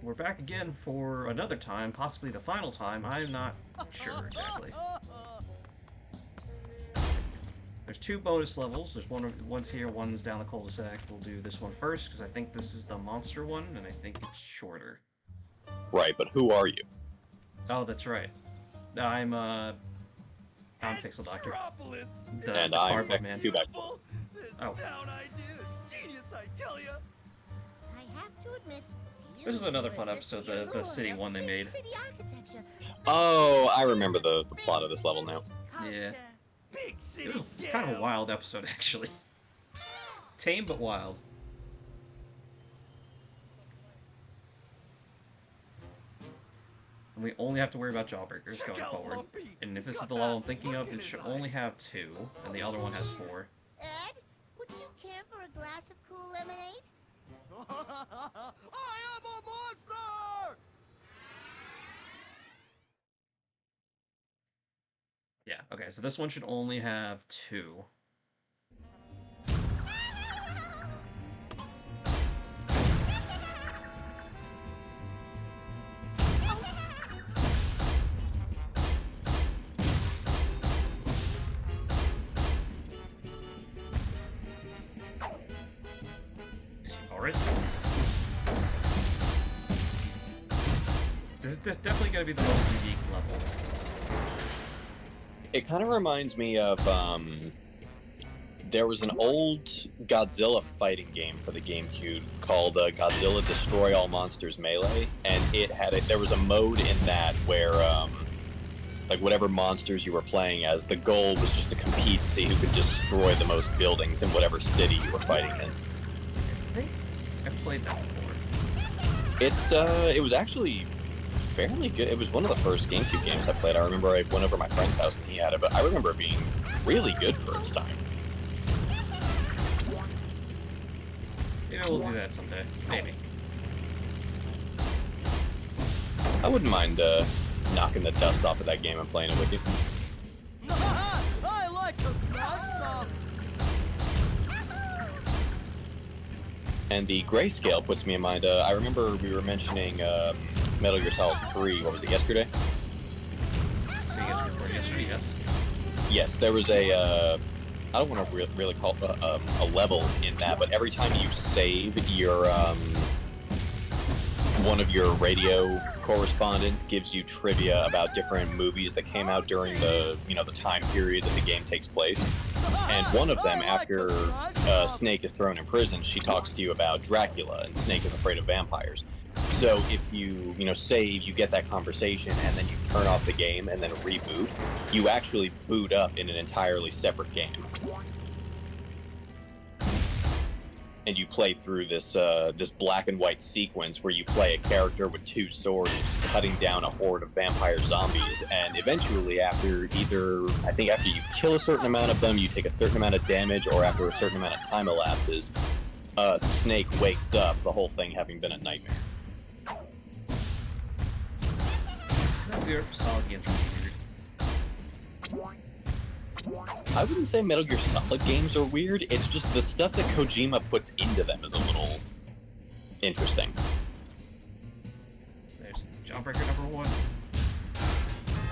we're back again for another time, possibly the final time. I'm not sure exactly. There's two bonus levels. There's one's here, one's down the cul-de-sac. We'll do this one first because I think this is the monster one, and I think it's shorter. Right, but who are you? Oh, that's right. I'm Pixel Doctor. And the I'm cardboard man. Two-Back. Oh. Genius, I tell ya. I have to admit, This is another fun episode, the city one they made. City architecture. Oh, I remember the plot of this level now. Yeah. Big It city was scale. kind of a wild episode, actually. Tame but wild. And we only have to worry about jawbreakers going forward. And if this is the level I'm thinking of, it should only have 2, and the other one has 4. Ed, would you care for a glass of cool lemonade? I am a monster! Yeah, okay, so this one should only have 2. Alright. This is definitely going to be the most unique level. It kind of reminds me of, there was an old Godzilla fighting game for the GameCube called Godzilla Destroy All Monsters Melee, and there was a mode in that where, like, whatever monsters you were playing as, the goal was just to compete to see who could destroy the most buildings in whatever city you were fighting in. I think I've played that before. It was actually fairly good. It was one of the first GameCube games I played. I remember I went over to my friend's house and he had it, but I remember it being really good for its time. Maybe we'll do that someday. Maybe. I wouldn't mind knocking the dust off of that game and playing it with you. I like to smash stuff. And the grayscale puts me in mind. I remember we were mentioning Metal Gear Solid 3. What was it, yesterday? So you guys recorded yesterday, yes? Yes, there was a. I don't want to really call it a level in that, but every time you save your one of your radio correspondents gives you trivia about different movies that came out during the the time period that the game takes place. And one of them, after Snake is thrown in prison, she talks to you about Dracula, and Snake is afraid of vampires. So if you save, you get that conversation, and then you turn off the game and then reboot, you actually boot up in an entirely separate game. And you play through this this black and white sequence where you play a character with 2 swords just cutting down a horde of vampire zombies, and eventually after you kill a certain amount of them, you take a certain amount of damage, or after a certain amount of time elapses, Snake wakes up, the whole thing having been a nightmare. Weird, solid games are weird. I wouldn't say Metal Gear Solid games are weird, it's just the stuff that Kojima puts into them is a little interesting. There's Jawbreaker number 1.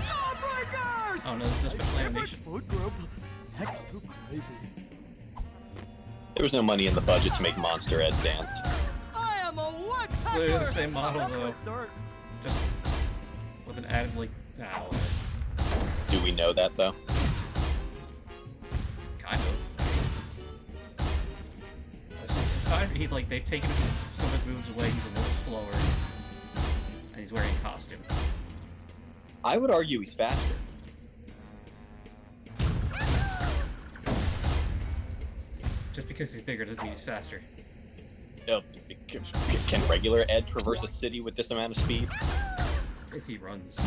Jawbreakers! Oh no, there's no special animation. Food group next to gravy. There was no money in the budget to make Monster Ed dance. I am a woodpecker. So they're the same model, though. Dirt. Just with an added, like, whatever. Do we know that, though? Kind of. Aside, they've taken some of his moves away, he's a little slower. And he's wearing a costume. I would argue he's faster. Just because he's bigger doesn't mean he's faster. Can regular Ed traverse a city with this amount of speed? If he runs.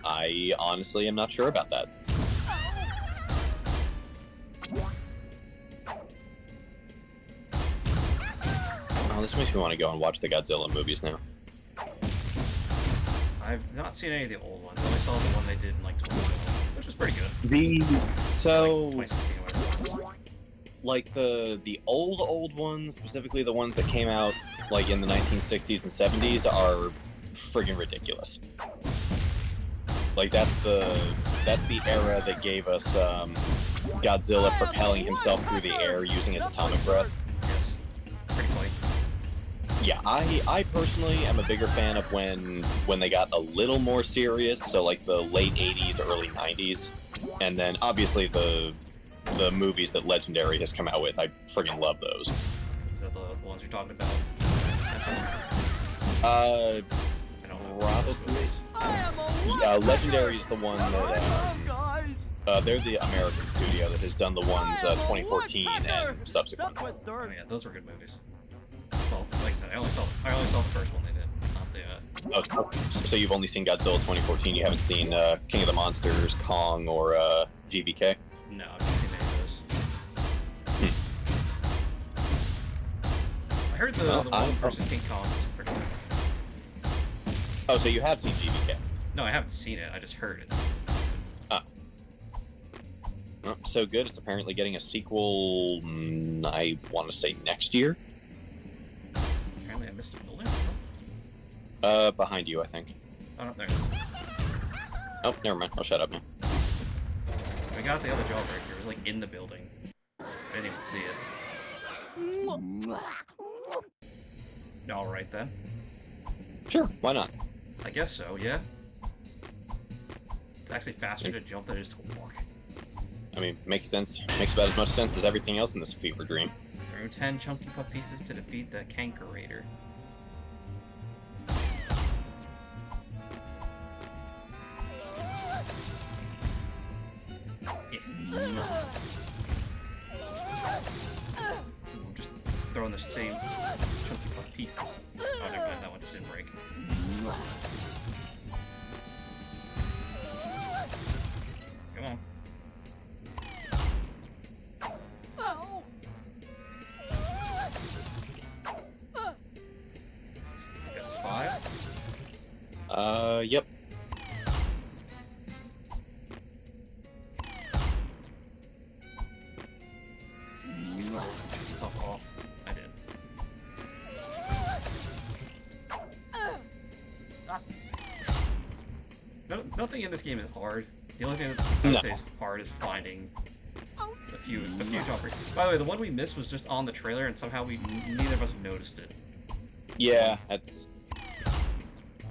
I honestly am not sure about that. Oh, this makes me want to go and watch the Godzilla movies now. I've not seen any of the old ones. I only saw the one they did in like 2012, which was pretty good. So, Like 2016 or whatever. like the old ones, specifically the ones that came out like in the 1960s and 70s, are friggin' ridiculous. Like that's the era that gave us Godzilla propelling himself through the air using his atomic breath. Yes. Pretty funny. Yeah, I personally am a bigger fan of when they got a little more serious, so like the late 80s, early 90s, and then obviously the movies that Legendary has come out with. I friggin' love those. Is that the ones you're talking about? Uh, I don't know. probably. I am a Legendary is the one that guys. they're the American studio that has done the ones 2014 and subsequent. Stuck with Oh dirt. yeah, those were good movies. Well, like I said, I only saw the first one they did, not the. Oh, so you've only seen Godzilla 2014. You haven't seen King of the Monsters, Kong, or GVK. No, I've not seen any of those. I heard the one versus King Kong was pretty good. Oh, so you have seen GVK? No, I haven't seen it. I just heard it. Oh, so good. It's apparently getting a sequel. I want to say next year. Apparently, I missed a building. Behind you, I think. Oh no, there it is. Oh, never mind. I'll shut up now. We got the other jawbreaker. It was like in the building. I didn't even see it. All right then. Sure, why not? I guess so. Yeah. It's actually faster to jump than it is to walk. I mean, makes sense. Makes about as much sense as everything else in this fever dream. Throw 10 chunky puff pieces to defeat the Cankerator. Yeah. I'm just throwing the same chunky puff pieces. Oh, never mind. That one just didn't break. Come on. Oh. I think that's 5. Yep. Chunky puff off. I did. Stop. No, nothing in this game is hard. The only thing that I would say is hard is finding a few jumpers. By the way, the one we missed was just on the trailer, and somehow neither of us noticed it. Yeah, that's...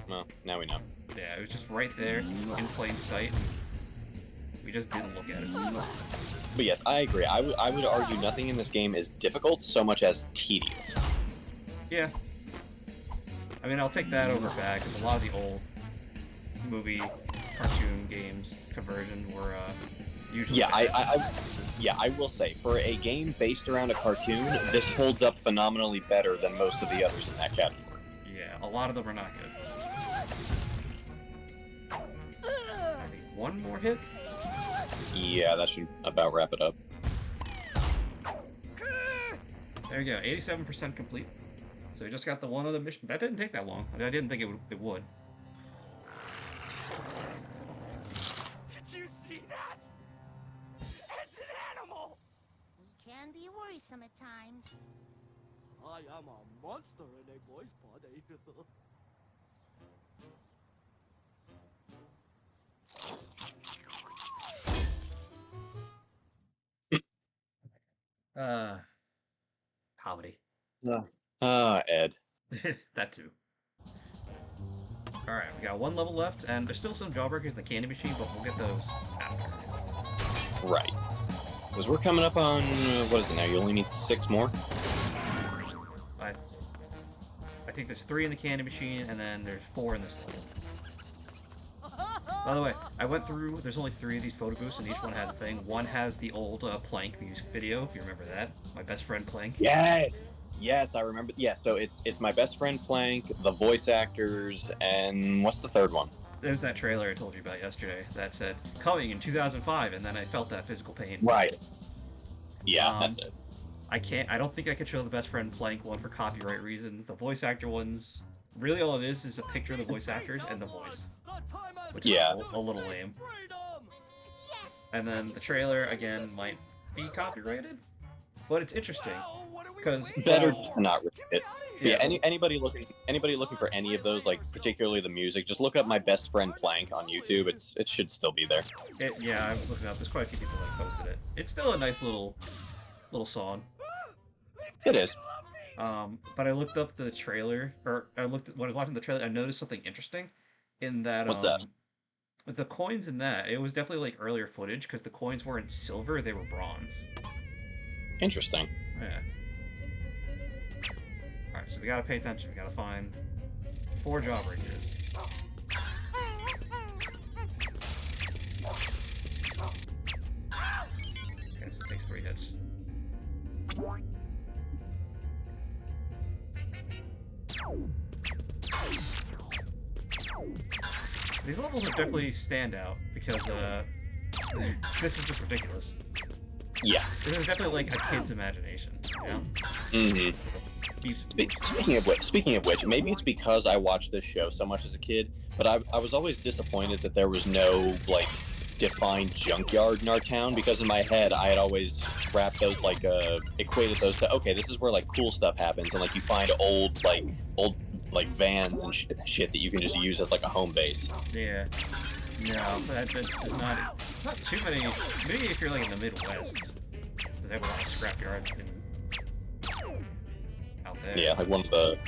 Well, now we know. Yeah, it was just right there in plain sight. We just didn't look at it. But yes, I agree. I would argue nothing in this game is difficult so much as tedious. Yeah. I mean, I'll take that over bad, because a lot of the old movie, cartoon games conversions were usually Yeah, bad. I will say, for a game based around a cartoon, this holds up phenomenally better than most of the others in that category. Yeah, a lot of them are not good. I think one more hit? Yeah, that should about wrap it up. There you go, 87% complete. So we just got the one other mission. That didn't take that long. I mean, I didn't think it would. Did you see that? It's an animal. He can be worrisome at times. I am a monster in a boy's body. Comedy. Ed. That too. Alright, we got one level left, and there's still some jawbreakers in the candy machine, but we'll get those after. Right. Because we're coming up on, what is it now? You only need 6 more? I think there's 3 in the candy machine, and then there's 4 in this level. By the way, I went through, there's only 3 of these photo booths, and each one has a thing. One has the old Plank music video, if you remember that. My best friend Plank. Yes! Yes, I remember. Yeah, so it's my best friend Plank, the voice actors, and what's the third one? There's that trailer I told you about yesterday that said, coming in 2005, and then I felt that physical pain. Right. Yeah, that's it. I don't think I could show the best friend Plank one for copyright reasons. The voice actor ones, really all it is a picture of the voice actors and the voice. Which is Yeah. a little lame. Freedom! Yes! And then the trailer, again, might be copyrighted. but it's interesting because Better to not read it. Yeah. Yeah, anybody looking for any of those, like particularly the music, just look up My Best Friend Plank on YouTube. It should still be there. Yeah, I was looking up. There's quite a few people that posted it. It's still a nice little song. It is. But I looked up the trailer, or when I was watching the trailer, I noticed something interesting in that. What's that? The coins in that, it was definitely like earlier footage because the coins weren't silver, they were bronze. Interesting. Yeah. Alright, so we gotta pay attention. We gotta find 4 jawbreakers. Okay, so it takes 3 hits. These levels are definitely stand out because this is just ridiculous. Yeah. This is definitely like a kid's imagination, you know? Mm-hmm. Speaking of which, maybe it's because I watched this show so much as a kid, but I was always disappointed that there was no like defined junkyard in our town, because in my head I had always wrapped those equated those to, okay, this is where like cool stuff happens, and like you find old vans and shit that you can just use as like a home base. Yeah. No, that's not. It's not too many. Maybe if you're like in the Midwest, they have a lot of scrapyards out there. Yeah, like one of the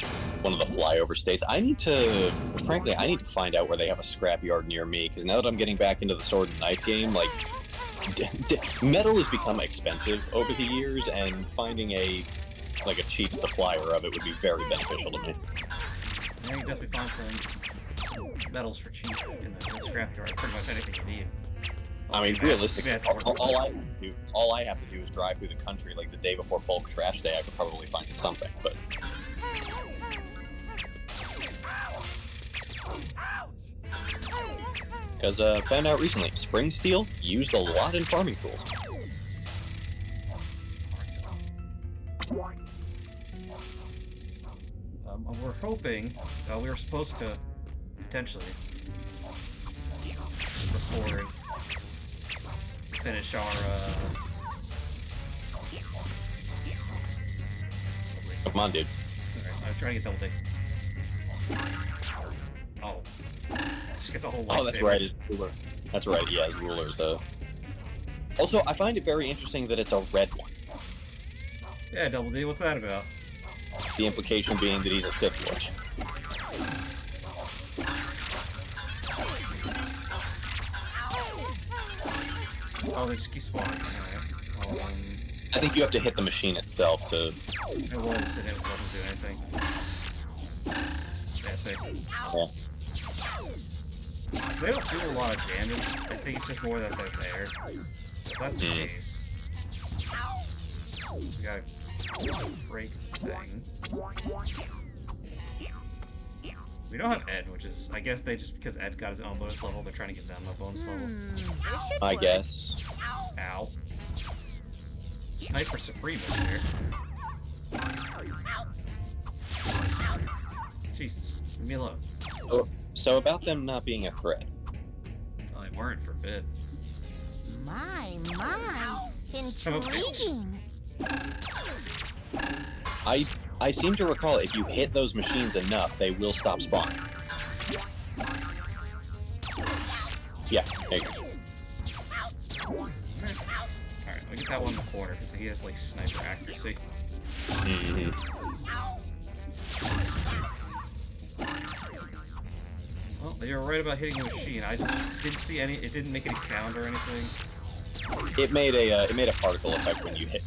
flyover states. I need to find out where they have a scrapyard near me, because now that I'm getting back into the sword and knife game, like metal has become expensive over the years, and finding a cheap supplier of it would be very beneficial to me. Yeah, you can definitely find some metals for cheap in the scrapyard. Pretty much anything you need. I mean, realistically, all I have to do is drive through the country like the day before bulk trash day. I could probably find something, but because found out recently, spring steel used a lot in farming tools. We're hoping we were supposed to potentially record, finish our Come on, dude. Sorry, I was trying to get double dig. Oh, just gets a whole. Oh, that's lightsaber. right. His ruler. That's right. Yeah, his ruler's Also, I find it very interesting that it's a red one. Yeah, double D. What's that about? The implication being that he's a Sith Lord. Oh, they just keep spawning. Alright. I think you have to hit the machine itself to. It was, and it wasn't doing anything. Yeah, see. Yeah. They don't do a lot of damage. I think it's just more that they're there. If that's the case, we gotta break the thing. We don't have Ed, which is, I guess they just, because Ed got his own bonus level, they're trying to get them a bonus level. I guess. Ow. Sniper Supreme over here. Jesus, leave me alone. So about them not being a threat. Well, they weren't for a bit. My, Son of a bitch. intriguing. I seem to recall if you hit those machines enough, they will stop spawning. Yeah, there you go. Alright, we get that one in the corner, because he has, like, sniper accuracy. Mm-hmm. Well, they were right about hitting the machine. I just didn't see any, it didn't make any sound or anything. It made a particle effect when you hit.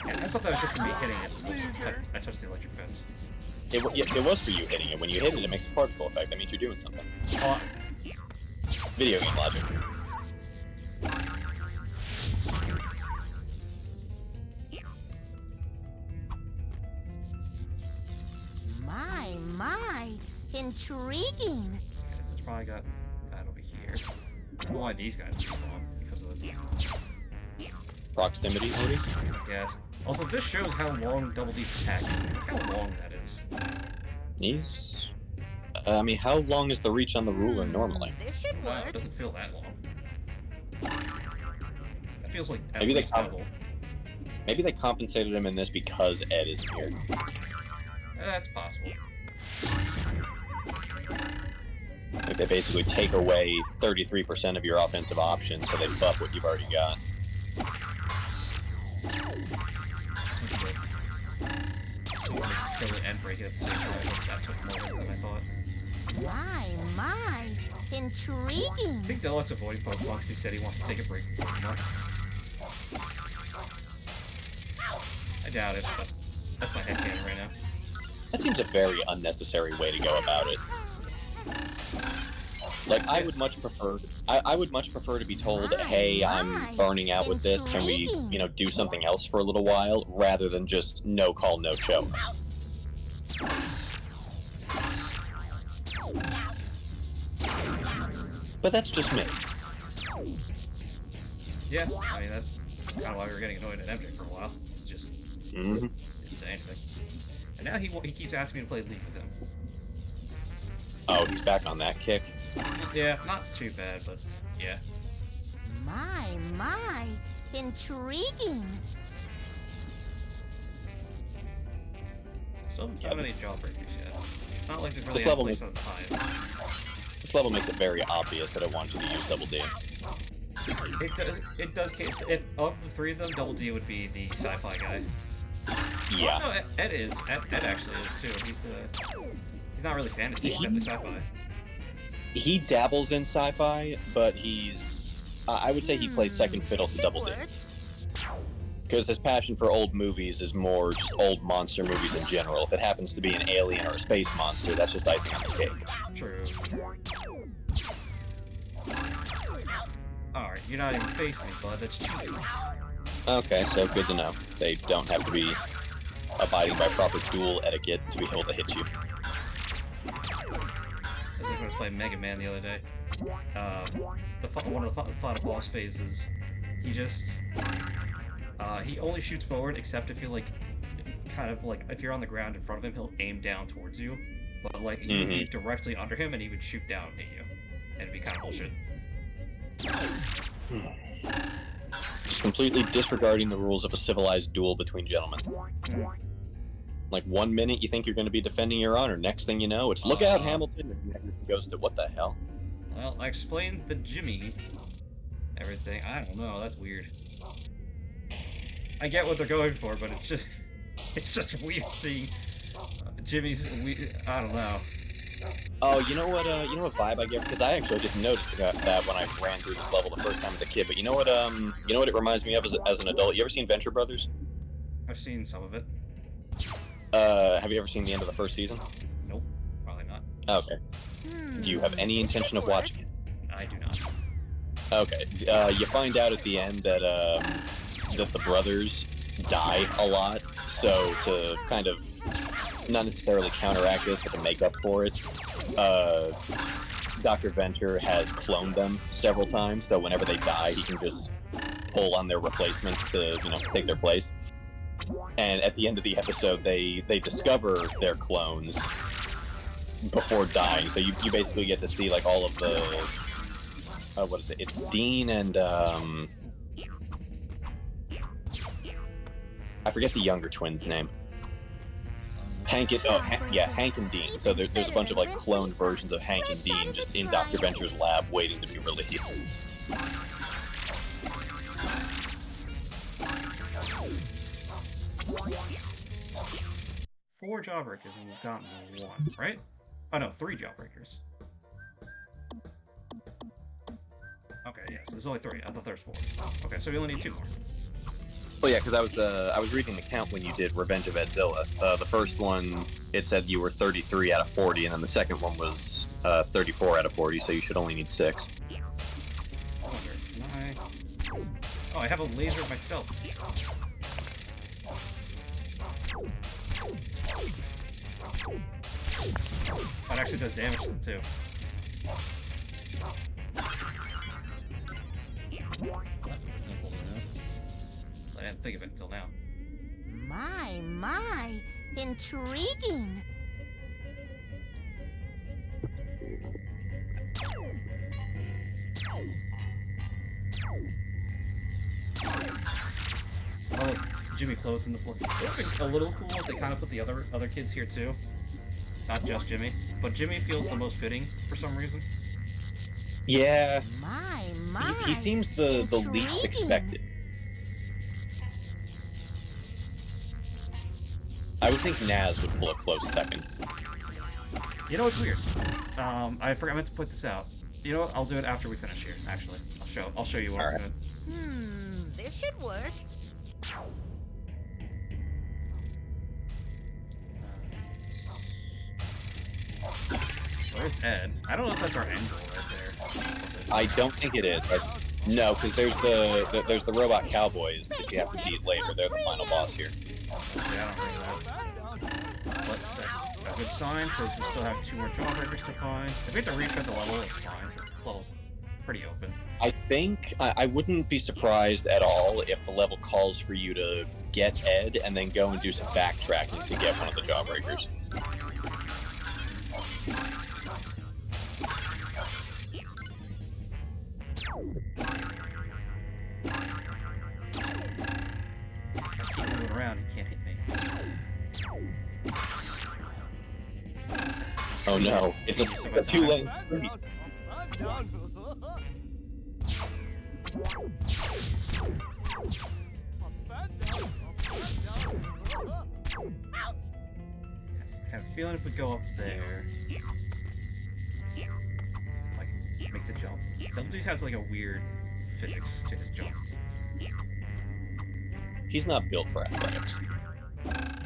Yeah, I thought that was just for me hitting it. Oops, I touched the electric fence. It was for you hitting it. When you hit it, it makes a particle effect. That means you're doing something. Oh, Video game logic. My, intriguing. okay, so it's probably got that over here. I don't know why these guys respawn, because of the... Proximity, maybe? I guess. Also, this shows how long Double D's attack is. Look how long that is. He's... I mean, how long is the reach on the ruler normally? This should It work. doesn't feel that long. That feels like at Maybe they least count- double. Maybe they compensated him in this because Ed is here. That's possible. Like they basically take away 33% of your offensive options, so they buff what you've already got. This would be good. Kill it and break it at the same time. That took more hits than I thought. My, intriguing. I think Deluxe avoiding Pokemon because he said he wants to take a break from Pokemon. I doubt it, but that's my headcanon right now. That seems a very unnecessary way to go about it. Like, I would much prefer to be told, hey, I'm burning out with this, can we, do something else for a little while, rather than just no call, no show us. But that's just me. Yeah, I mean, that's kind of why we were getting annoyed at MJ for a while. It's just didn't say anything. And now he keeps asking me to play League with him. Oh, he's back on that kick? Yeah, not too bad, but yeah. My, intriguing. Still haven't found any jawbreakers yet. It's not like there's really This any level place on the time. This level makes it very obvious that it wants you to use Double D. It does. Of the three of them, Double D would be the sci-fi guy. Yeah. Oh, no, Ed is. Ed actually is too. He's not really fantasy, he's definitely sci-fi. He dabbles in sci-fi, but he's... I would say he plays second fiddle to Double D. Because his passion for old movies is more just old monster movies in general. If it happens to be an alien or a space monster, that's just icing on the cake. True. Alright, you're not even facing me, bud. That's cheating. Okay, so good to know. They don't have to be abiding by proper duel etiquette to be able to hit you. I was going to play Mega Man the other day. One of the final boss phases, he just... he only shoots forward, except if you're if you're on the ground in front of him, he'll aim down towards you. But you would be directly under him, and he would shoot down at you. And it'd be kind of bullshit. Just completely disregarding the rules of a civilized duel between gentlemen. Like 1 minute you think you're going to be defending your honor, next thing you know, it's look out, Hamilton, and everything goes to what the hell? Well, I explained the Jimmy everything. I don't know, that's weird. I get what they're going for, but it's just weird seeing Jimmy's. I don't know. Oh, you know what vibe I get? Because I actually didn't notice that when I ran through this level the first time as a kid. But you know what it reminds me of as an adult. You ever seen Venture Brothers? I've seen some of it. Have you ever seen the end of the first season? Nope, probably not. Okay. Do you have any intention of watching it? I do not. Okay. You find out at the end that the brothers die a lot. So to kind of not necessarily counteract this, but to make up for it, Dr. Venture has cloned them several times, so whenever they die, he can just pull on their replacements to, take their place. And at the end of the episode, they discover their clones before dying, so you basically get to see, all of the... what is it? It's Dean and, I forget the younger twin's name. Hank and Dean. So there's a bunch of cloned versions of Hank and Dean just in Dr. Venture's lab waiting to be released. 4 jawbreakers and we've gotten 1, right? Oh no, 3 jawbreakers. Okay, yes, there's only 3. I thought there was 4. Okay, so we only need 2 more. Well, yeah, because I was reading the count when you did Revenge of Edzilla. The first one, it said you were 33 out of 40, and then the second one was 34 out of 40, so you should only need 6. Oh, I have a laser myself. That actually does damage to them, too. I didn't think of it until now. My, intriguing. Oh, Jimmy floats in the floor. It would be a little cool if they kind of put the other kids here too. Not just Jimmy, but Jimmy feels the most fitting for some reason. Yeah, My. he seems the least Intriguing. expected. I would think Naz would pull a close second. You know what's weird? I forgot I meant to put this out. You know what? I'll do it after we finish here. Actually, I'll show you what we're doing. This should work. Where's Ed? I don't know if that's our end goal right there. I don't think it is. No, because there's the robot cowboys that you have to beat later. They're the final boss here. See, I don't remember that. But that's a good sign, because we still have 2 more jawbreakers to find. If we have to retread the level, it's fine, because this level's pretty open. I think I wouldn't be surprised at all if the level calls for you to get Ed and then go and do some backtracking to get one of the jawbreakers. Keep moving around, you can't hit me. Oh no, it's a 2-lane street. I'm down. I have a feeling if we go up there, like, make the jump. Double Dude has like a weird physics to his jump. He's not built for athletics.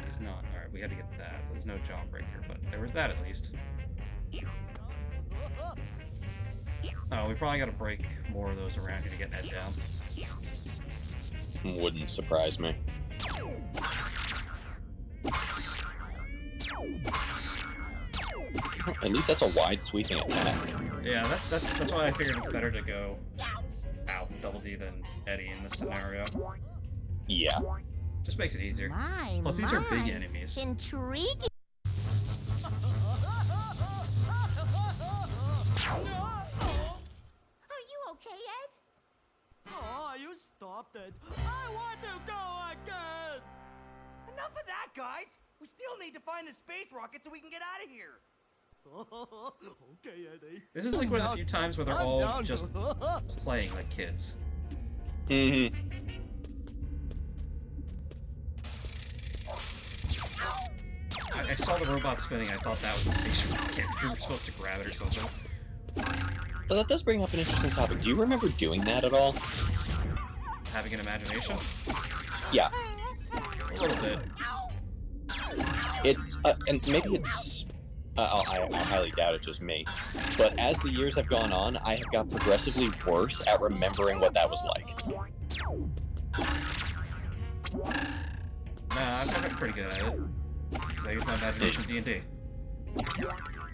He's not. Alright, we had to get that, so there's no jawbreaker, but there was that at least. Oh, we probably gotta break more of those around here to get Ed down. Wouldn't surprise me. At least that's a wide sweeping attack. Yeah, that's why I figured it's better to go Double D than Eddy in this scenario. Yeah. Just makes it easier. My. Plus, these are big enemies. Intriguing. Are you okay, Ed? Oh, you stopped it. I want to go again. Enough of that, guys! We still need to find the space rocket so we can get out of here. Okay, Eddie. This is like one of the few times where they're I'm all down. just playing like kids. Mm-hmm. I saw the robot spinning, I thought that was the space rocket. We were supposed to grab it or something. Well, that does bring up an interesting topic. Do you remember doing that at all? Having an imagination? Yeah. A little bit. It's, and maybe it's, I highly doubt it's just me, but as the years have gone on, I have got progressively worse at remembering what that was like. Nah, I've been pretty good at it. Because I use my imagination D&D.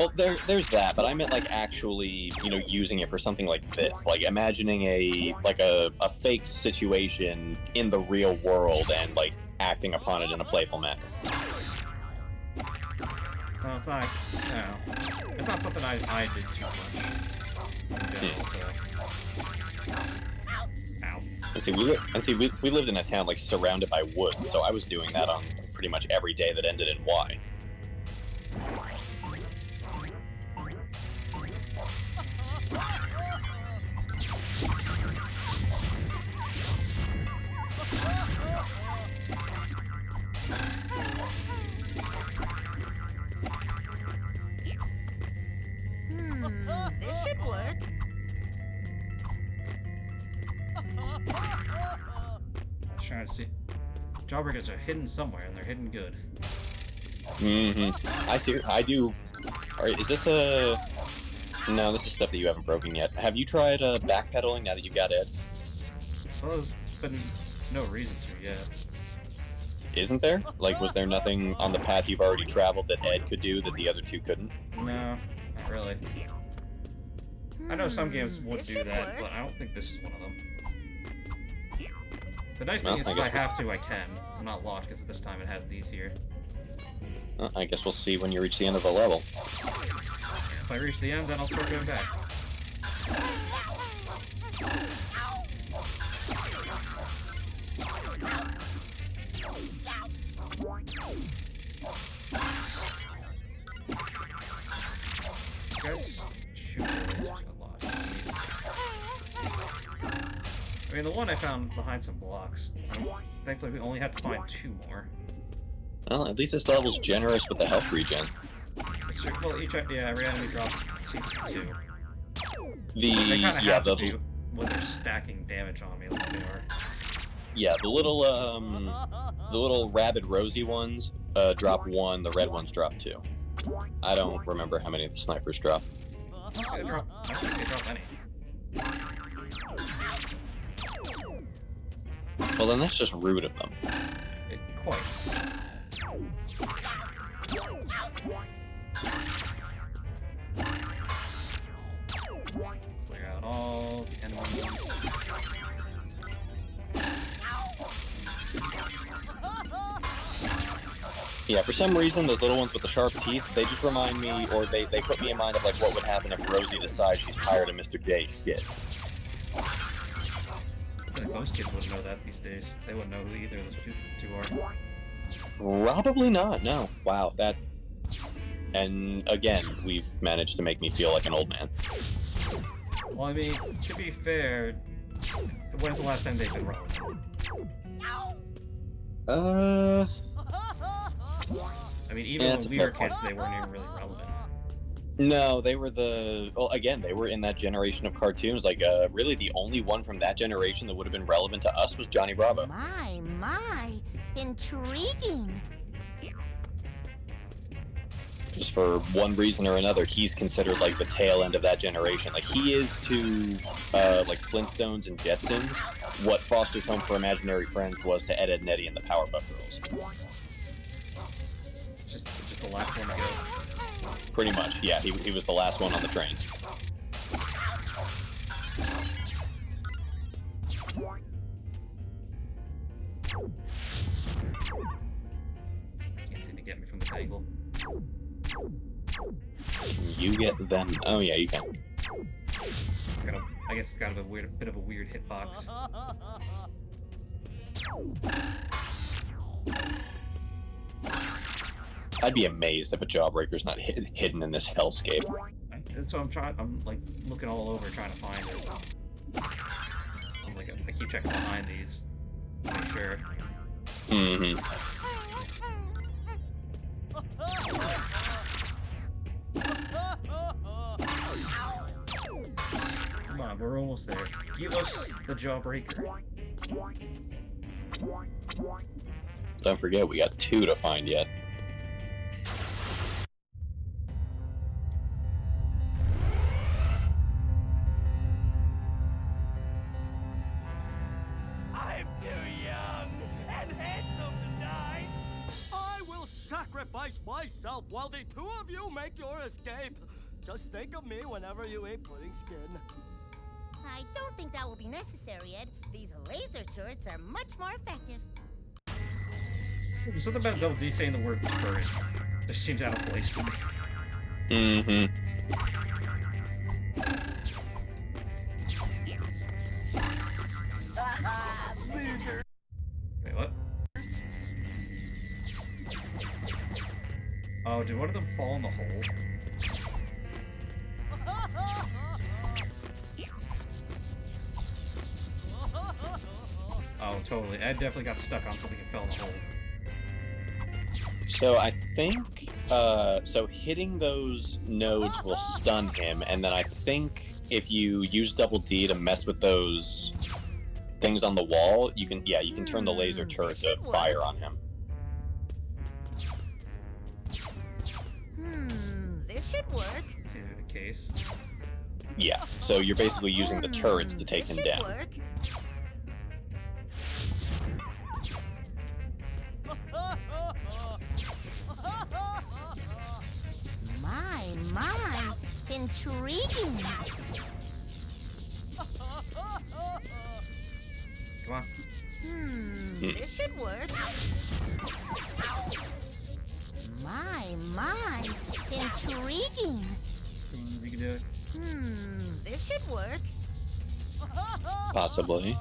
Well, there's that, but I meant like actually, you know, using it for something like this, like imagining a fake situation in the real world and like acting upon it in a playful manner. Well, it's not, it's not something I did too much in general, so. Ow. And see, we lived in a town like surrounded by woods, so I was doing that on pretty much every day that ended in Y. This should work. I was trying to see. Jawbreakers are hidden somewhere, and they're hidden good. Mm-hmm. I do. Alright, is this a... No, this is stuff that you haven't broken yet. Have you tried backpedaling now that you've got Ed? Well, there's been no reason to yet. Isn't there? Like, was there nothing on the path you've already traveled that Ed could do that the other two couldn't? No, not really. I know some games would This do should that, work. but I don't think this is one of them. The nice Well, thing is I if I guess have to, I can. I'm not locked, because this time it has these here. I guess we'll see when you reach the end of the level. If I reach the end, then I'll start going back. guys shoot lasers a lot. I mean, the one I found behind some blocks. Thankfully, we only have to find 2 more. Well, at least this level's generous with the health regen. It's true. Well, every enemy drops 2. The They kind of yeah have the to when they're stacking damage on me like they are. yeah the little rabid rosy ones drop 1. The red ones drop 2. I don't remember how many the snipers drop. I don't think they drop any. Well, then that's just rude of them. Quite. Clear out all enemies. Yeah, for some reason, those little ones with the sharp teeth, they just remind me, or they put me in mind of like what would happen if Rosie decides she's tired of Mr. J's shit. I feel like most kids wouldn't know that these days. They wouldn't know who either of those two are. Probably not, no. Wow, that... And again, we've managed to make me feel like an old man. Well, I mean, to be fair, when's the last time they've been wrong? I mean, even when we were kids, they weren't even really relevant. No, they were well, again, they were in that generation of cartoons. Like, really the only one from that generation that would have been relevant to us was Johnny Bravo. My, intriguing. Just for one reason or another, he's considered like the tail end of that generation. Like, he is to, like, Flintstones and Jetsons what Foster's Home for Imaginary Friends was to Ed, Edd and Eddy and the Powerpuff Girls. Just the last one to go. Pretty much, yeah. He was the last one on the train. Can't seem to get me from this angle. You get them. Oh yeah, you can. I guess it's got a bit of a weird hitbox. I'd be amazed if a Jawbreaker's not hidden in this hellscape. That's what I'm like looking all over trying to find it. I keep checking behind these to make sure. Mm-hmm. Come on, we're almost there. Give us the Jawbreaker. Don't forget, we got 2 to find yet. I'm too young and handsome to die. I will sacrifice myself while the 2 of you make your escape. Just think of me whenever you eat pudding skin. I don't think that will be necessary, Ed. These laser turrets are much more effective. There's something about Double D saying the word turret. Just seems out of place to me. Mm-hmm. Wait, what? Oh, did one of them fall in the hole? Oh, totally. Ed definitely got stuck on something and fell in the hole. So I think, so hitting those nodes will stun him, and then I think if you use Double D to mess with those things on the wall, you can turn the laser turret to fire on him. This should work. It's either the case. Yeah, so you're basically using the turrets to take him This should down. work. My, intriguing. Come on. This should work. My, intriguing. We can do it. This should work. Possibly.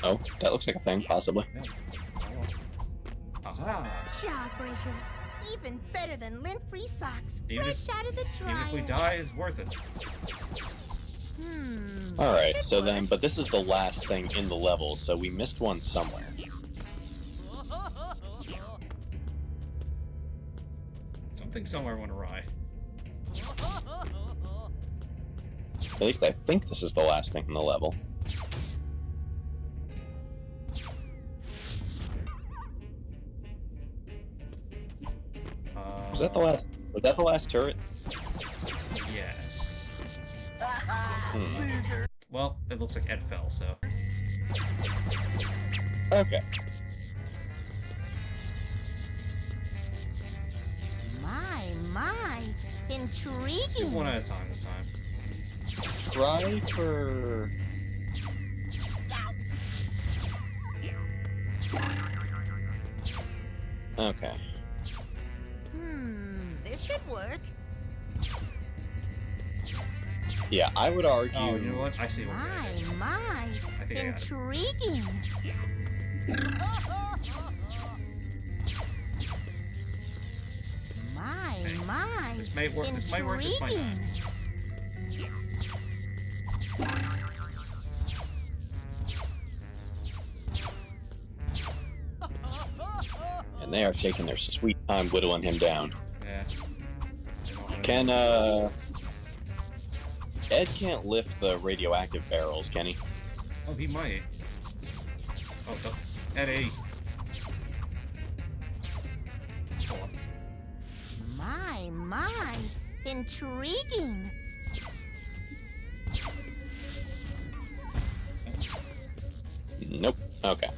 Oh, that looks like a thing, possibly. Yeah. Aha! Jawbreakers. Even better than lint-free socks. Even if- Fresh out of the dryer. Even if we die, it's worth it. Alright, Should so work. then, but this is the last thing in the level, so we missed one somewhere. Something somewhere went awry. At least I think this is the last thing in the level. Was that the last? Was that the last turret? Yes. Hmm. Well, it looks like Ed fell, so. Okay. My. Let's do Intriguing. one at a time this time. Try for. Okay. This should work. Yeah, I would argue. Oh, you know what? I see what we're gonna do. My. I think I got it. Intriguing. My. This may work. This might work. This might not. Intriguing. And they are taking their sweet time whittling him down. Yeah. Can, Ed can't lift the radioactive barrels, can he? Oh, he might. Oh, Eddie. Hold on. My. Intriguing. Nope. Okay.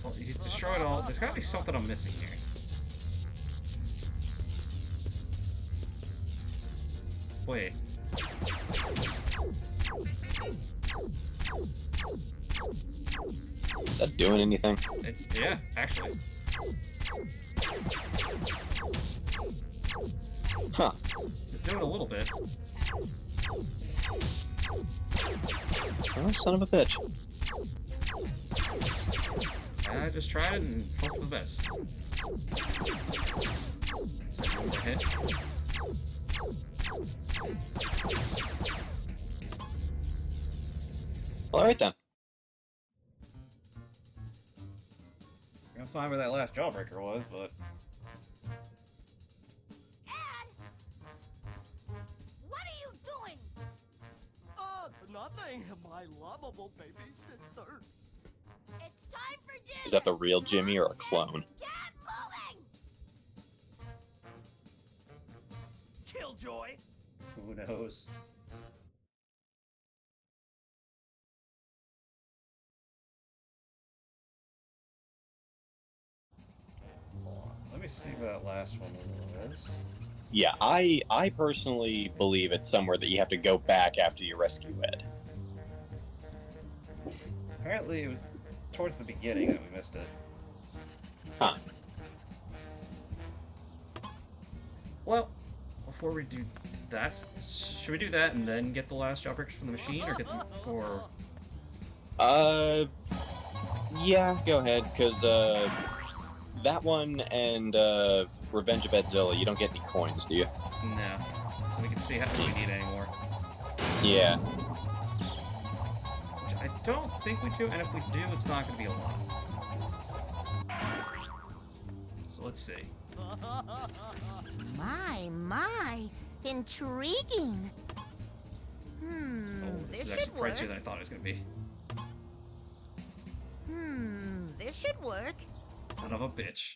Well, he's destroyed all. There's gotta be something I'm missing here. Wait. Is that doing anything? Yeah, actually. Huh. It's doing a little bit. Oh, son of a bitch. I just tried it and hope for the best. So, one more hit. Alright then. Gonna find where that last jawbreaker was, but What are you doing? Nothing. My lovable baby sister. It's time for dinner. Is that the real Jimmy or a clone? Get moving. Killjoy. who knows? Let me see where that last one was. Yeah, I personally believe it's somewhere that you have to go back after you rescue Ed. Apparently, it was towards the beginning that we missed it. Huh. Well, before we do that, should we do that and then get the last jawbreakers from the machine, or get them, or Yeah, go ahead, because, that one and, Revenge of Edzilla, you don't get any coins, do you? no? So we can see how we need anymore. Yeah. Which I don't think we do, and if we do, it's not going to be a lot. So let's see. My. Intriguing. Oh, this is This actually should work. pricier than I thought it was going to be. This should work. Son of a bitch.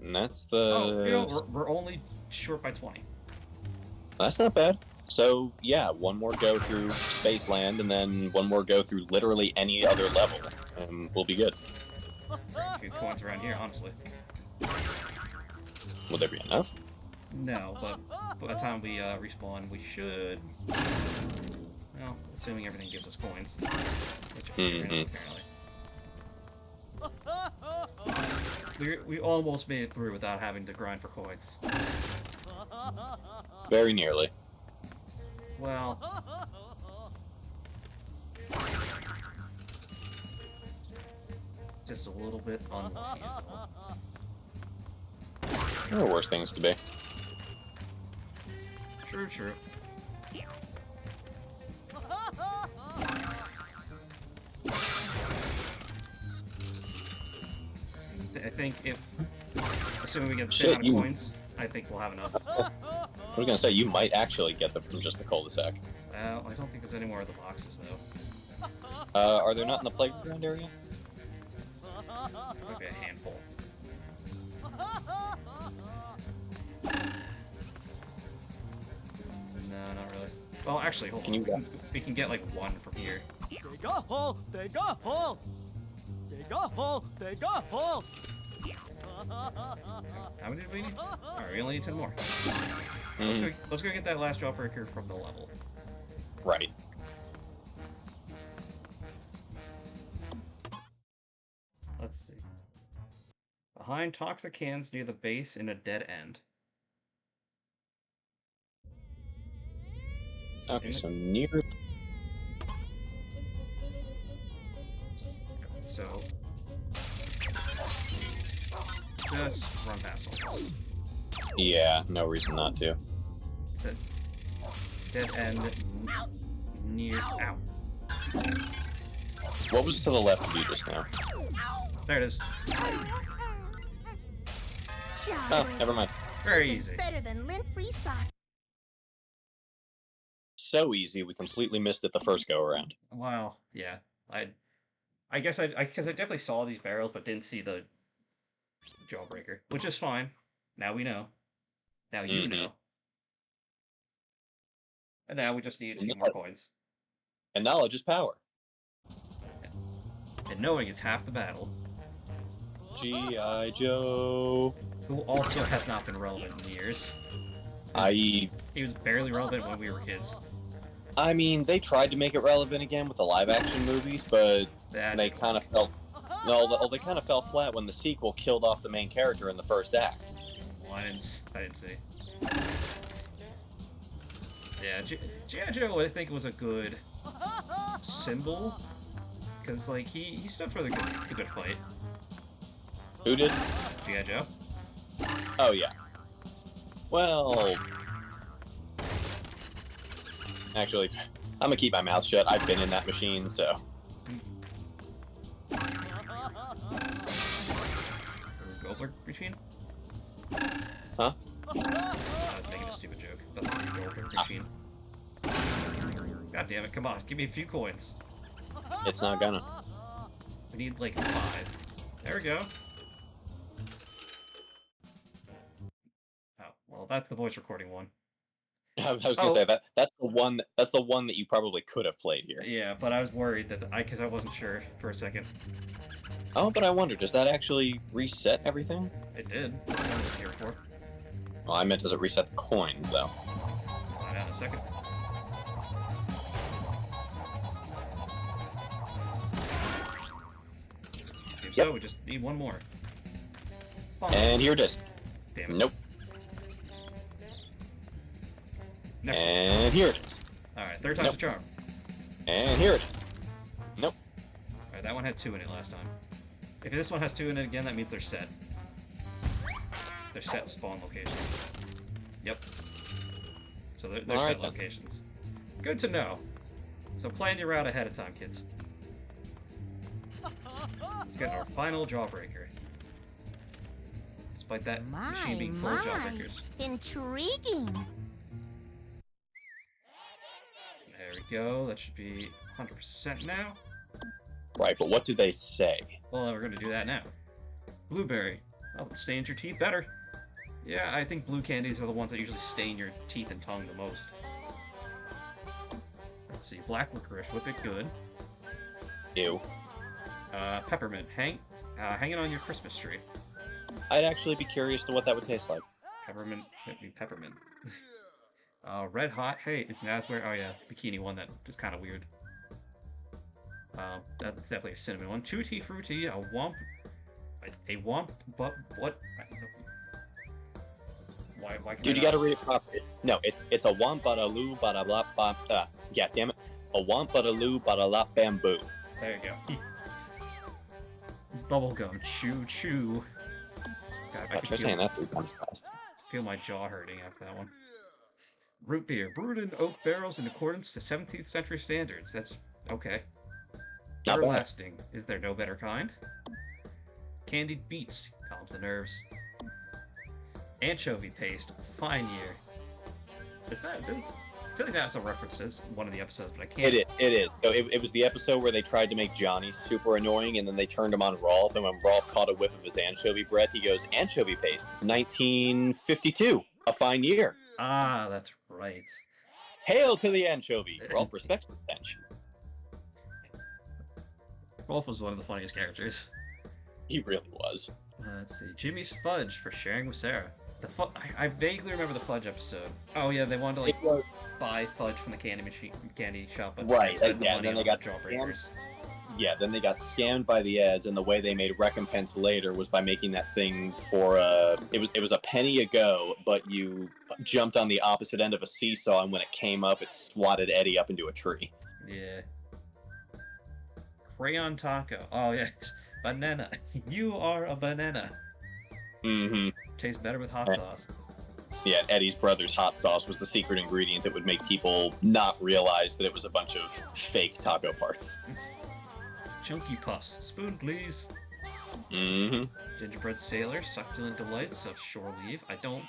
And that's the... Oh, you know, we're only short by 20. That's not bad. So, yeah, one more go through Spaceland, and then one more go through literally any other level, and we'll be good. A few coins around here, honestly. Will there be enough? No, but by the time we respawn, we should. Well, assuming everything gives us coins, which apparently. We almost made it through without having to grind for coins. Very nearly. well... just a little bit unlucky as well. There are worse things to be. True, true. I think assuming we get the same amount of coins, I think we'll have enough. I was gonna say, you might actually get them from just the cul-de-sac. Well, I don't think there's any more of the boxes, though. Are there not in the playground area? Maybe a handful. No, not really. Well, actually, hold on. We can get like one from here. Dig a hole, dig a hole. Dig a hole, dig a hole. How many do we need? Alright, we only need 10 more. Let's go get that last jawbreaker from the level. Right. Let's see. Behind toxic cans near the base in a dead end. Okay, so near... So... just run past all this. Yeah, no reason not to. It's a dead end near... Ow. What was to the left of you just now? There it is. Oh, never mind. Very easy. Better than lint-free socks. So easy, we completely missed it the first go-around. Wow, yeah. I guess because I definitely saw these barrels, but didn't see the jawbreaker, which is fine. Now we know. Now you know. And now we just need a few more coins. And knowledge is power. And knowing is half the battle. G.I. Joe. Who also has not been relevant in years. He was barely relevant when we were kids. I mean, they tried to make it relevant again with the live-action movies, but they kind of fell... No, they kind of fell flat when the sequel killed off the main character in the first act. Well, I didn't see. Yeah, G.I. Joe, I think, was a good symbol. Because, like, he stood for the good fight. Who did? G.I. Joe. Oh, yeah. Well... Actually, I'm gonna keep my mouth shut. I've been in that machine, so... Goldberg machine? Huh? I was making a stupid joke about the Goldberg machine. God damn it, come on, give me a few coins. It's not gonna. We need like 5. There we go. Oh, well, that's the voice recording one. I was gonna say that's the one that you probably could have played here. Yeah, but I was worried that because I wasn't sure for a second. Oh, but I wonder, does that actually reset everything? It did. I was here before. Well, I meant, does it reset the coins though? Find out in a second. Seems so. We just need one more. And here it is. Damn it. Nope. Next and one. Here it is. Alright, third time's the charm. And here it is. Nope. Alright, that one had 2 in it last time. If this one has 2 in it again, that means they're set. They're set spawn locations. Yep. So they're set locations. Good to know. So plan your route ahead of time, kids. Let's get our final jawbreaker. Despite that machine being full of jawbreakers. Intriguing. There we go. That should be 100% now. Right, but what do they say? Well, we're going to do that now. Blueberry. Oh, it stains your teeth better. Yeah, I think blue candies are the ones that usually stain your teeth and tongue the most. Let's see. Black licorice. Whip it good. Ew. Peppermint. Hang it on your Christmas tree. I'd actually be curious to what that would taste like. Peppermint. Peppermint. Red Hot. Hey, it's Nazware. Oh yeah, bikini one that is kind of weird. That's definitely a cinnamon one. Tutti Frutti, a Womp, but what? Why can Dude, I you not? gotta read it properly. No, it's a womp bada loo bada blah blah. Yeah, damn it. A womp bada loo bada la bamboo. There you go. Bubblegum, chew, chew. God, I Yeah, can try feel, saying that 3 times fast. feel my jaw hurting after that one. Root beer, brewed in oak barrels in accordance to 17th century standards. That's okay. Not bad. Everlasting. Is there no better kind? Candied beets, calms the nerves. Anchovy paste, fine year. Is that? I feel like that's a reference to one of the episodes, but I can't. It is. So it was the episode where they tried to make Johnny super annoying, and then they turned him on Rolf, and when Rolf caught a whiff of his anchovy breath, he goes, "Anchovy paste, 1952, a fine year. Ah, that's right. Hail to the anchovy." Rolf respects the stench. Rolf was one of the funniest characters. He really was. Let's see. Jimmy's fudge for sharing with Sarah. I vaguely remember the fudge episode. Oh yeah, they wanted to It was- buy fudge from the candy shop, but Right, spent the yeah, money then on they got jawbreakers. Yeah, then they got scammed by the ads, and the way they made recompense later was by making that thing for it was a penny a go, but you jumped on the opposite end of a seesaw, and when it came up, it swatted Eddie up into a tree. Yeah. Crayon taco. Oh yes, banana. You are a banana. Mm-hmm. Tastes better with hot Eh. sauce. Yeah, Eddie's brother's hot sauce was the secret ingredient that would make people not realize that it was a bunch of fake taco parts. Chunky puffs. Spoon, please. Mm-hmm. Gingerbread sailor. Succulent delights of shore leave. I don't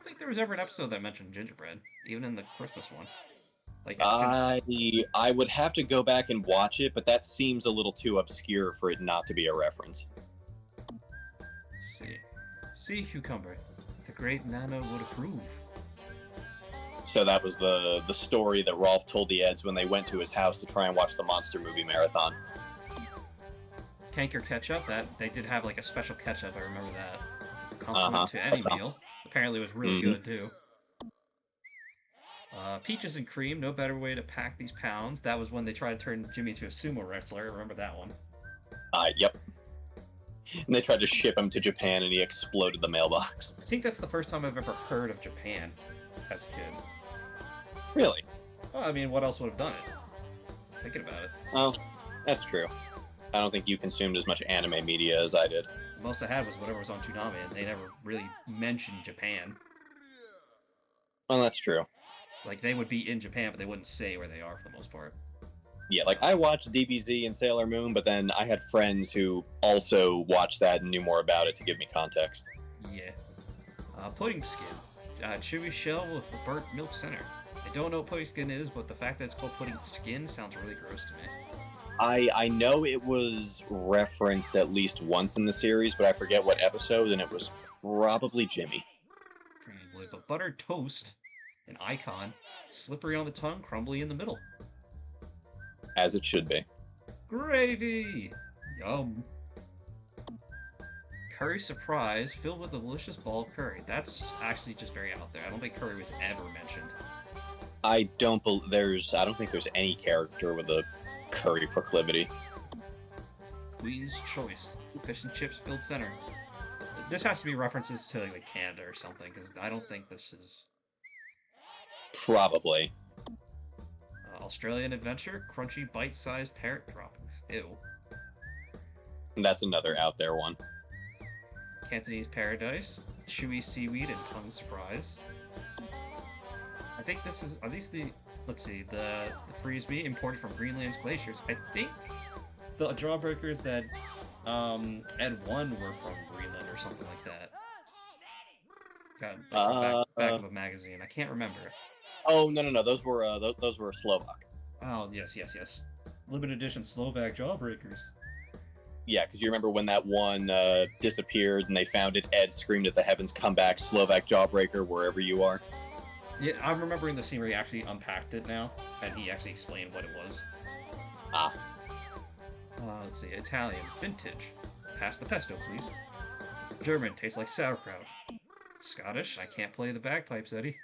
think there was ever an episode that mentioned gingerbread, even in the Christmas one. Like I would have to go back and watch it, but that seems a little too obscure for it not to be a reference. let's see. Sea cucumber. The great Nana would approve. So that was the story that Rolf told the Eds when they went to his house to try and watch the monster movie marathon. Tanker ketchup. That they did have like a special ketchup. I remember that. Compliment to any meal. Apparently, it was really good too. Peaches and cream. No better way to pack these pounds. That was when they tried to turn Jimmy into a sumo wrestler. I remember that one. Yep. And they tried to ship him to Japan, and he exploded the mailbox. I think that's the first time I've ever heard of Japan as a kid. Really? Well, I mean, what else would have done it? Thinking about it. Well, that's true. I don't think you consumed as much anime media as I did. The most I had was whatever was on Toonami, and they never really mentioned Japan. Well, that's true. Like, they would be in Japan, but they wouldn't say where they are for the most part. Yeah, like, I watched DBZ and Sailor Moon, but then I had friends who also watched that and knew more about it to give me context. Yeah. Pudding skin. Chewy shell with a burnt milk center. I don't know what pudding skin is, but the fact that it's called pudding skin sounds really gross to me. I know it was referenced at least once in the series, but I forget what episode, and it was probably Jimmy. Probably. But buttered toast, an icon, slippery on the tongue, crumbly in the middle. As it should be. Gravy! Yum. Curry surprise, filled with a delicious ball of curry. That's actually just very out there. I don't think curry was ever mentioned. I don't think there's any character with a curry proclivity. Queen's choice, fish and chips filled center. This has to be references to like Canada or something, because I don't think this is Probably. Australian adventure, crunchy bite-sized parrot droppings. Ew. That's another out there one. Cantonese paradise, chewy seaweed and tongue surprise. I think this is, are these the, let's see, the frisbee imported from Greenland's glaciers. I think the jawbreakers that Ed won were from Greenland or something like that. Got like, back of a magazine. I can't remember. Oh no! Those were Slovak. Oh yes. Limited edition Slovak jawbreakers. Yeah, because you remember when that one disappeared and they found it. Ed screamed at the heavens, "Come back, Slovak jawbreaker, wherever you are." Yeah, I'm remembering the scene where he actually unpacked it now, and he actually explained what it was. Let's see. Italian, vintage. Pass the pesto, please. German, tastes like sauerkraut. Scottish, I can't play the bagpipes, Eddie.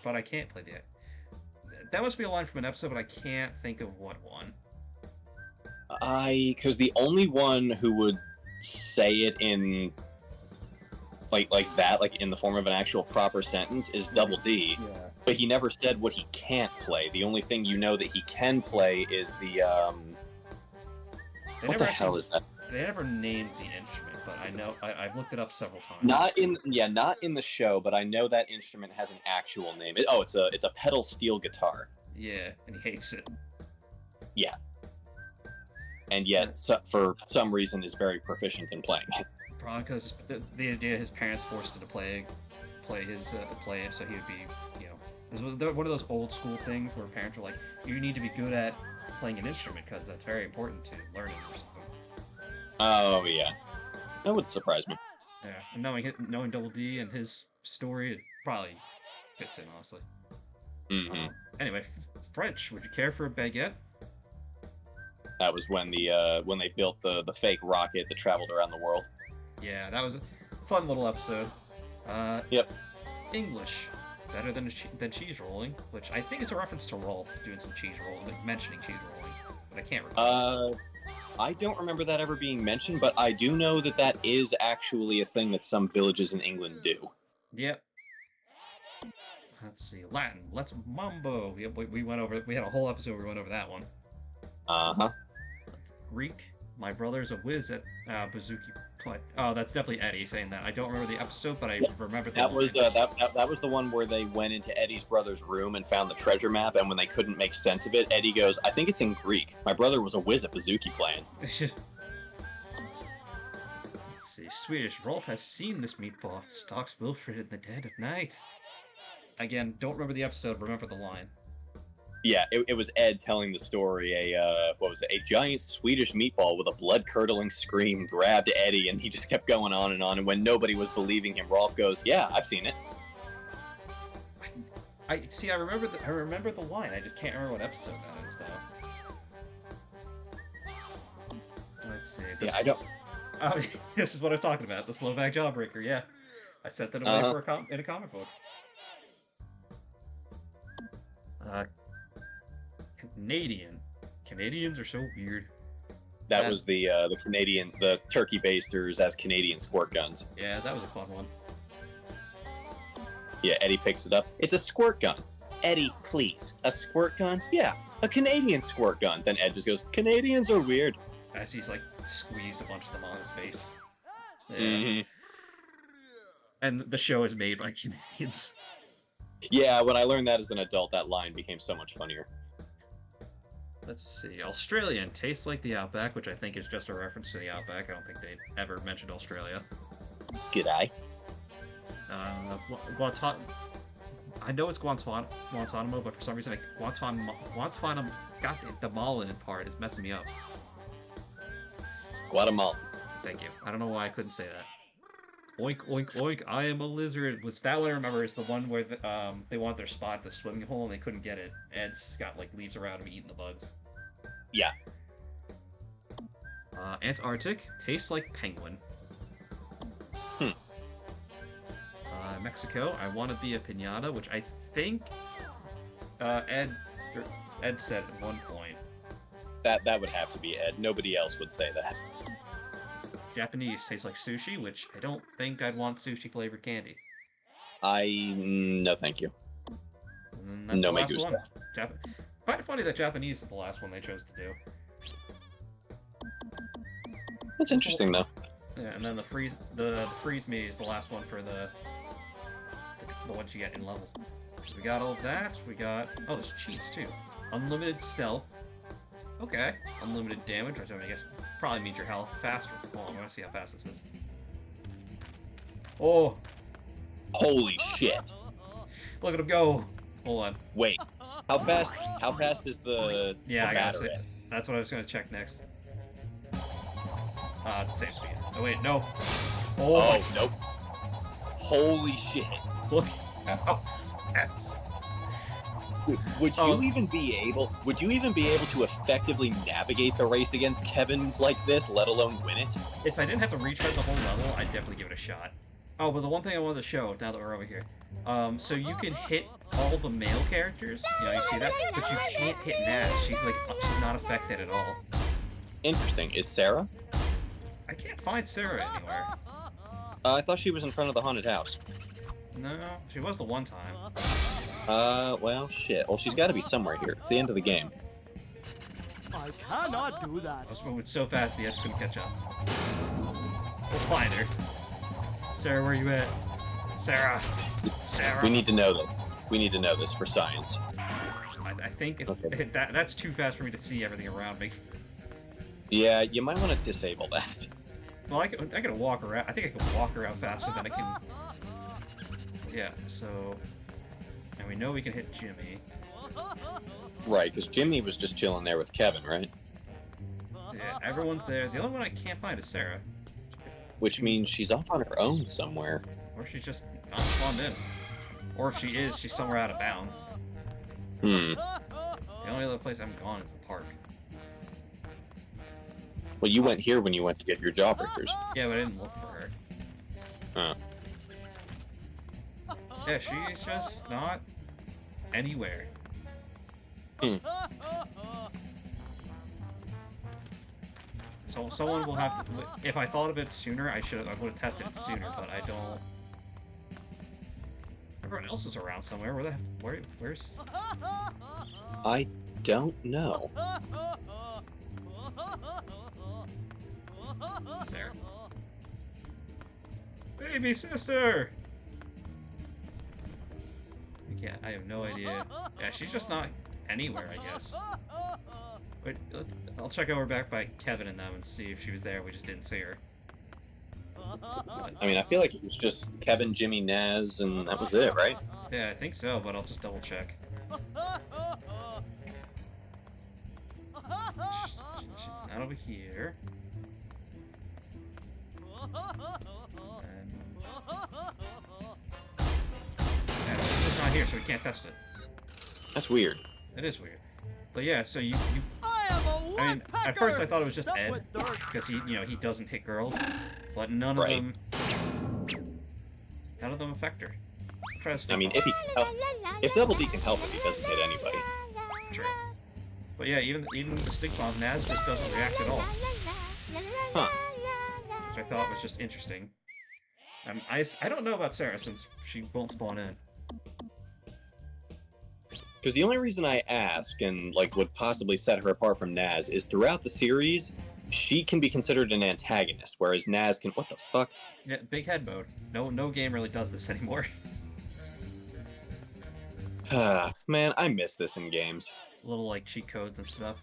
But I can't play the... That must be a line from an episode, but I can't think of what one. Because the only one who would say it in like that, like in the form of an actual proper sentence, is Double D. Yeah. But he never said what he can't play. The only thing you know that he can play is the what the hell is that? They never named the instrument, but I know I've looked it up several times. Not in the show, but I know that instrument has an actual name. It's a pedal steel guitar. Yeah, and he hates it. Yeah. And yet, for some reason, is very proficient in playing it. Probably because the idea his parents forced him to play it, so he would be, it was one of those old school things where parents are like, you need to be good at playing an instrument because that's very important to learning or something. Oh yeah, that would surprise me. Yeah, and knowing Double D and his story, it probably fits in, honestly. Mm-hmm. Anyway, French. Would you care for a baguette? That was when they built the fake rocket that traveled around the world. Yeah, that was a fun little episode. Yep. English. Better than cheese rolling, which I think is a reference to Rolf doing some cheese rolling, mentioning cheese rolling, but I can't recall. I don't remember that ever being mentioned, but I do know that is actually a thing that some villages in England do. Yep. Let's see. Latin. Let's mambo. We went over. We had a whole episode where we went over that one. Uh-huh. Greek. My brother's a whiz at Bazooki play. Oh, that's definitely Eddy saying that. I don't remember the episode, but I remember that was that was the one where they went into Eddie's brother's room and found the treasure map, and when they couldn't make sense of it, Eddie goes, "I think it's in Greek. My brother was a whiz at Bazooki playing." Let's see. Swedish. Rolf has seen this meatball. It stalks Wilfred in the dead of night. Again, don't remember the episode. Remember the line. Yeah, it was Ed telling the story. A giant Swedish meatball with a blood-curdling scream grabbed Eddie, and he just kept going on. And when nobody was believing him, Rolf goes, "Yeah, I've seen it." I remember the line. I just can't remember what episode that is, though. Let's see. Yeah, I don't. Oh, this is what I was talking about. The Slovak Jawbreaker. Yeah, I sent that away in a comic book. Canadian. Canadians are so weird. That was the turkey basters as Canadian squirt guns. Yeah, that was a fun one. Yeah, Eddie picks it up. It's a squirt gun. Eddie, please. A squirt gun? Yeah, a Canadian squirt gun. Then Ed just goes, "Canadians are weird." As he's like squeezed a bunch of them on his face. Yeah. Mm-hmm. And the show is made by Canadians. Yeah, when I learned that as an adult, that line became so much funnier. Let's see. Australian. Tastes like the Outback, which I think is just a reference to the Outback. I don't think they ever mentioned Australia. G'day. I know it's Guantanamo, but for some reason, Guantanamo. God, the Malin part is messing me up. Guatemala. Thank you. I don't know why I couldn't say that. Oink, oink, oink, I am a lizard. Was that one I remember is the one where they want their spot at the swimming hole and they couldn't get it. Ed's got like leaves around him eating the bugs. Yeah. Antarctic. Tastes like penguin. Mexico. I want to be a piñata, which I think Ed said at one point. That would have to be Ed. Nobody else would say that. Japanese. Tastes like sushi, which I don't think I'd want sushi flavored candy. No, thank you. And that's no, the me last gusta. one. Quite funny that Japanese is the last one they chose to do. That's interesting, though. Yeah, and then the freeze me is the last one for the ones you get in levels. So we got all that. We got there's cheats too. Unlimited stealth. Okay. Unlimited damage. Which I guess probably means your health faster. Hold on, I want to see how fast this is. Oh! Holy shit! Look at him go! Hold on. Wait, how fast is the Yeah, I got battery? it. That's what I was going to check next. It's the same speed. Oh wait, no. Oh nope. Holy shit! Look how fast. Would you even be able to effectively navigate the race against Kevin like this, let alone win it? If I didn't have to retread the whole level, I'd definitely give it a shot. Oh, but the one thing I wanted to show, now that we're over here, so you can hit all the male characters, you see that? But you can't hit Naz, she's not affected at all. Interesting. Is Sarah? I can't find Sarah anywhere. I thought she was in front of the haunted house. No, she was the one time. Well, shit. Well, she's got to be somewhere here. It's the end of the game. I cannot do that. I was moving so fast the Edge couldn't catch up. We'll find her. Sarah, where you at? Sarah! Sarah! We need to know that. We need to know this for science. I think Okay. that's too fast for me to see everything around me. Yeah, you might want to disable that. Well, I can walk around. I think I can walk around faster than I can. Yeah, so. And we know we can hit Jimmy. Right, because Jimmy was just chilling there with Kevin, right? Yeah, everyone's there. The only one I can't find is Sarah. Which means she's off on her own somewhere. Or she's just not spawned in. Or if she is, she's somewhere out of bounds. Hmm. The only other place I'm gone is the park. Well, you went here when you went to get your jawbreakers. Yeah, but I didn't look for her. Huh. Yeah, she's just not anywhere. Hmm. So someone will have to. If I thought of it sooner, I would have tested it sooner, but I don't. Everyone else is around somewhere. Where's? I don't know. There. Baby sister. I have no idea. Yeah, she's just not anywhere, I guess. Wait, I'll check over back by Kevin and them and see if she was there. We just didn't see her. I mean, I feel like it was just Kevin, Jimmy, Naz, and that was it, right? Yeah, I think so, but I'll just double check. She's not over here. And... Yeah, she's just not here, so we can't test it. That's weird. It is weird. But yeah, so you I mean, at first I thought it was just Ed, because he doesn't hit girls, but none of them affect her. Try to I mean, if Double D can help it, he doesn't hit anybody. True. But yeah, even the stink bomb, Naz just doesn't react at all, Huh. which I thought was just interesting. I don't know about Sarah since she won't spawn in. Because the only reason I ask, and like would possibly set her apart from Naz, is throughout the series, she can be considered an antagonist, whereas Naz can. What the fuck? Yeah, big head mode. No game really does this anymore. Man, I miss this in games. Little like cheat codes and stuff.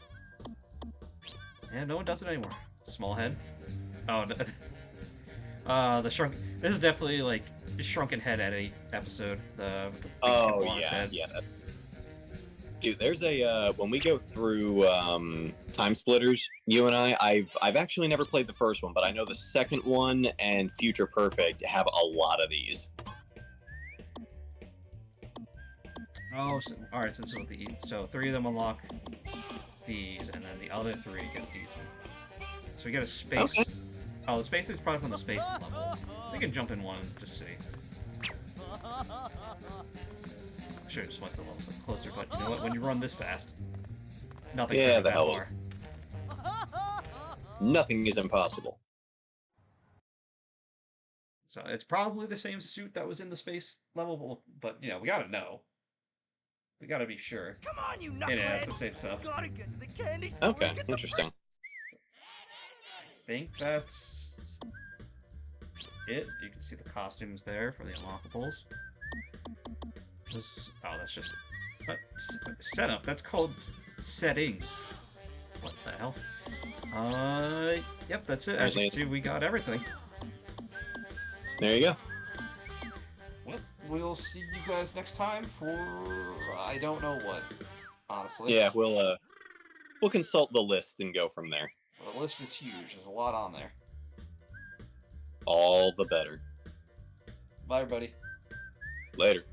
Yeah, no one does it anymore. Small head. Oh, the shrunk. This is definitely like a shrunken head Eddy episode. The Oh blonde head. yeah. Dude, there's a when we go through Time Splitters, you and I've actually never played the first one, but I know the second one and Future Perfect have a lot of these. Oh, so, all right. So this is what so 3 of them unlock these, and then the other 3 get these. So we get a space. Okay. Oh, the space is probably from the space level. We can jump in one and just see. I should have just went to the levels closer, but you know what? When you run this fast, nothing's Yeah, ever the that hell. far. Nothing is impossible. So it's probably the same suit that was in the space level, but you know, we gotta know. We gotta be sure. Come on, you Yeah, it's knucklehead! the same stuff. Gotta get to the candy store Okay, and get the interesting. I think that's it. You can see the costumes there for the unlockables. That's just setup. That's called settings. What the hell? Yep, that's it. As you can see, we got everything. There you go. Well, we'll see you guys next time for I don't know what. Honestly. Yeah, we'll consult the list and go from there. Well, the list is huge. There's a lot on there. All the better. Bye, everybody. Later.